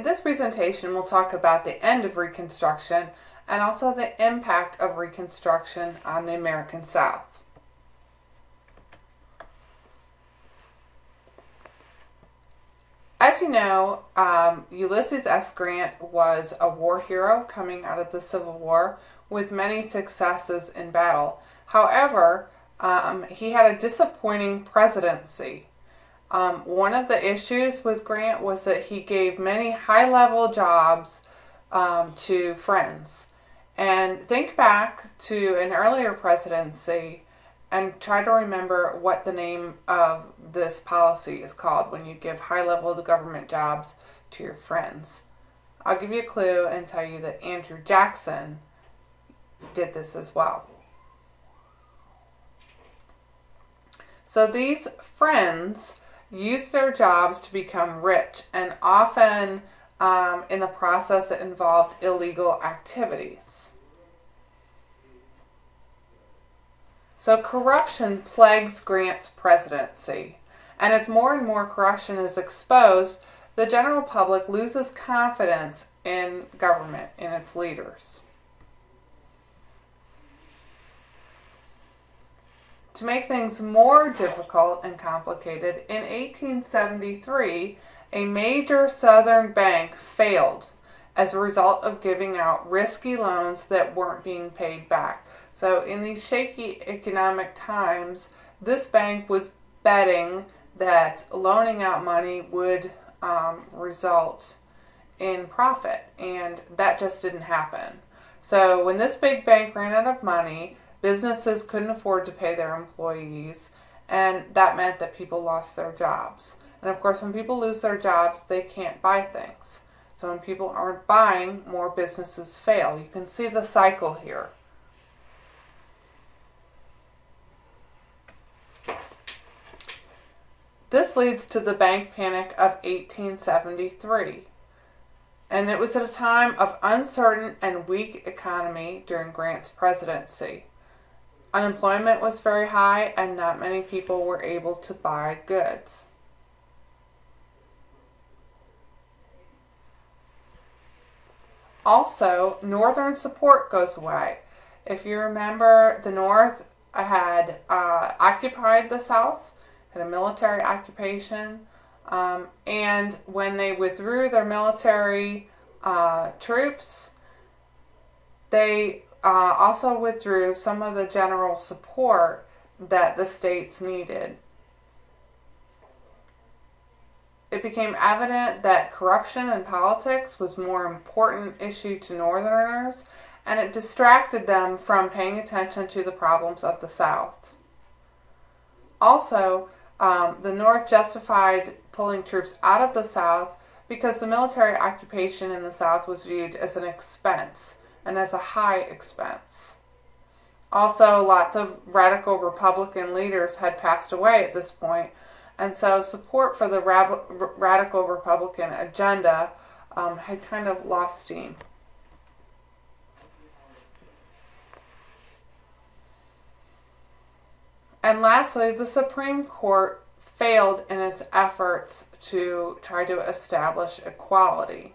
In this presentation, we'll talk about the end of Reconstruction and also the impact of Reconstruction on the American South. As you know, Ulysses S. Grant was a war hero coming out of the Civil War with many successes in battle. However, he had a disappointing presidency. One of the issues with Grant was that he gave many high-level jobs to friends. And think back to an earlier presidency and try to remember what the name of this policy is called when you give high-level government jobs to your friends. I'll give you a clue and tell you that Andrew Jackson did this as well. So these friends used their jobs to become rich, and often in the process it involved illegal activities. So corruption plagues Grant's presidency, and as more and more corruption is exposed, the general public loses confidence in government, in its leaders. To make things more difficult and complicated, in 1873, a major Southern bank failed as a result of giving out risky loans that weren't being paid back. So in these shaky economic times, this bank was betting that loaning out money would result in profit, and that just didn't happen. So when this big bank ran out of money, businesses couldn't afford to pay their employees, and that meant that people lost their jobs. And of course, when people lose their jobs, they can't buy things. So when people aren't buying, more businesses fail. You can see the cycle here. This leads to the bank panic of 1873. And it was at a time of uncertain and weak economy during Grant's presidency. Unemployment was very high, and not many people were able to buy goods. Also, Northern support goes away. If you remember, the North had occupied the South, had a military occupation, and when they withdrew their military troops, they also withdrew some of the general support that the states needed. It became evident that corruption in politics was a more important issue to Northerners, and it distracted them from paying attention to the problems of the South. Also, the North justified pulling troops out of the South because the military occupation in the South was viewed as an expense, and as a high expense. Also, lots of radical Republican leaders had passed away at this point, and so support for the radical Republican agenda had kind of lost steam. And lastly, the Supreme Court failed in its efforts to try to establish equality.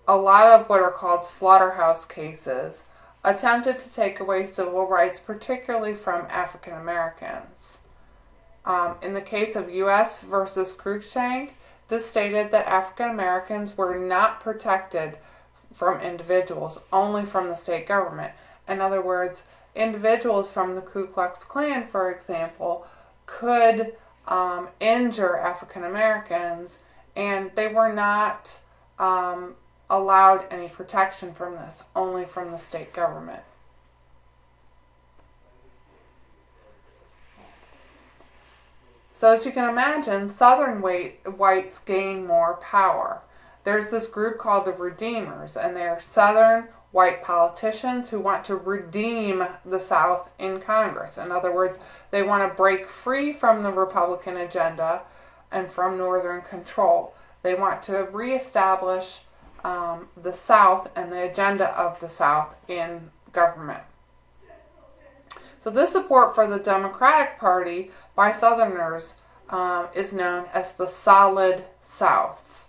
A lot of what are called slaughterhouse cases attempted to take away civil rights, particularly from African Americans. In the case of U.S. versus Cruikshank, this stated that African Americans were not protected from individuals, only from the state government. In other words, individuals from the Ku Klux Klan, for example, could injure African Americans, and they were not allowed any protection from this, only from the state government. So as you can imagine, Southern whites gain more power. There's this group called the Redeemers, and they are Southern white politicians who want to redeem the South in Congress. In other words, they want to break free from the Republican agenda and from Northern control. They want to reestablish the South and the agenda of the South in government. So this support for the Democratic Party by Southerners is known as the Solid South.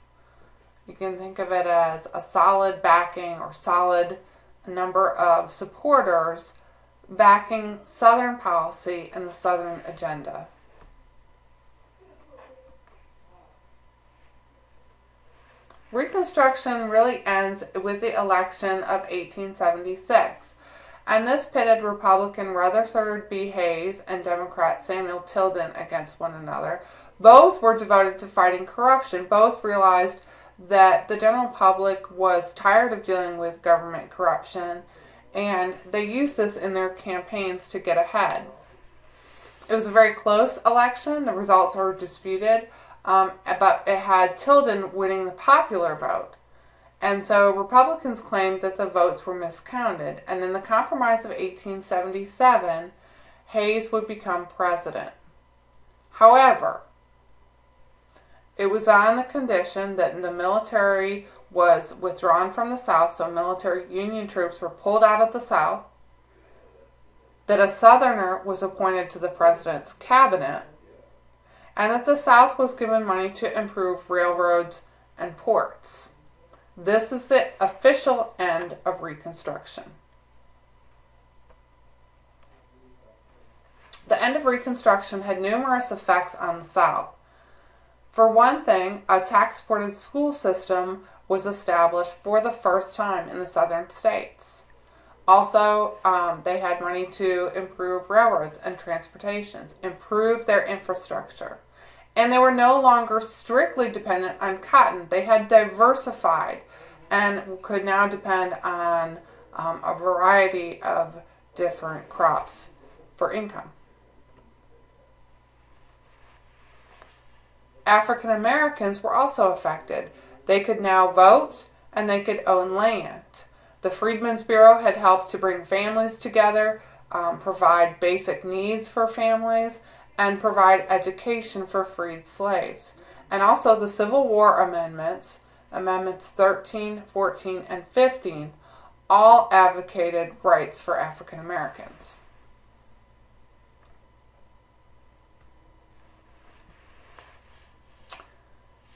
You can think of it as a solid backing or solid number of supporters backing Southern policy and the Southern agenda. Reconstruction really ends with the election of 1876, and this pitted Republican Rutherford B. Hayes and Democrat Samuel Tilden against one another. Both were devoted to fighting corruption. Both realized that the general public was tired of dealing with government corruption, and they used this in their campaigns to get ahead. It was a very close election. The results are disputed. But it had Tilden winning the popular vote. And so Republicans claimed that the votes were miscounted. And in the Compromise of 1877, Hayes would become president. However, it was on the condition that the military was withdrawn from the South, so military Union troops were pulled out of the South, that a Southerner was appointed to the president's cabinet, and that the South was given money to improve railroads and ports. This is the official end of Reconstruction. The end of Reconstruction had numerous effects on the South. For one thing, a tax-supported school system was established for the first time in the southern states. Also, they had money to improve railroads and transportations, improve their infrastructure. And they were no longer strictly dependent on cotton. They had diversified and could now depend on a variety of different crops for income. African Americans were also affected. They could now vote and they could own land. The Freedmen's Bureau had helped to bring families together, provide basic needs for families, and provide education for freed slaves. And also the Civil War amendments, Amendments 13, 14, and 15, all advocated rights for African Americans.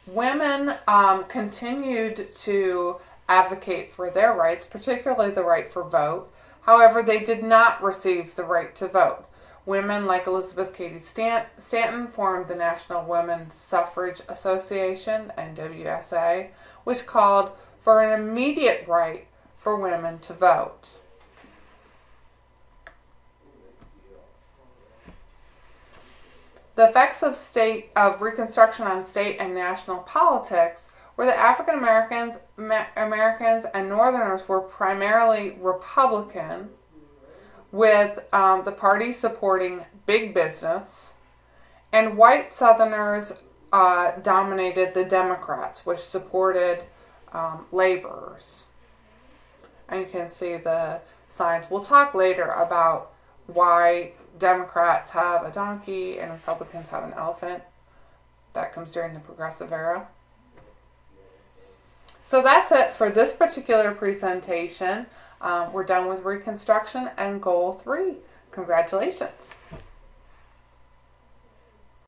Women continued to advocate for their rights, particularly the right for vote. However, they did not receive the right to vote. Women like Elizabeth Cady Stanton formed the National Women's Suffrage Association, NWSA, which called for an immediate right for women to vote. The effects of Reconstruction on state and national politics were that African Americans and Northerners were primarily Republican, with the party supporting big business, and white Southerners dominated the Democrats, which supported laborers. And you can see the signs. We'll talk later about why Democrats have a donkey and Republicans have an elephant. That comes during the Progressive Era. So that's it for this particular presentation. We're done with Reconstruction and Goal 3. Congratulations.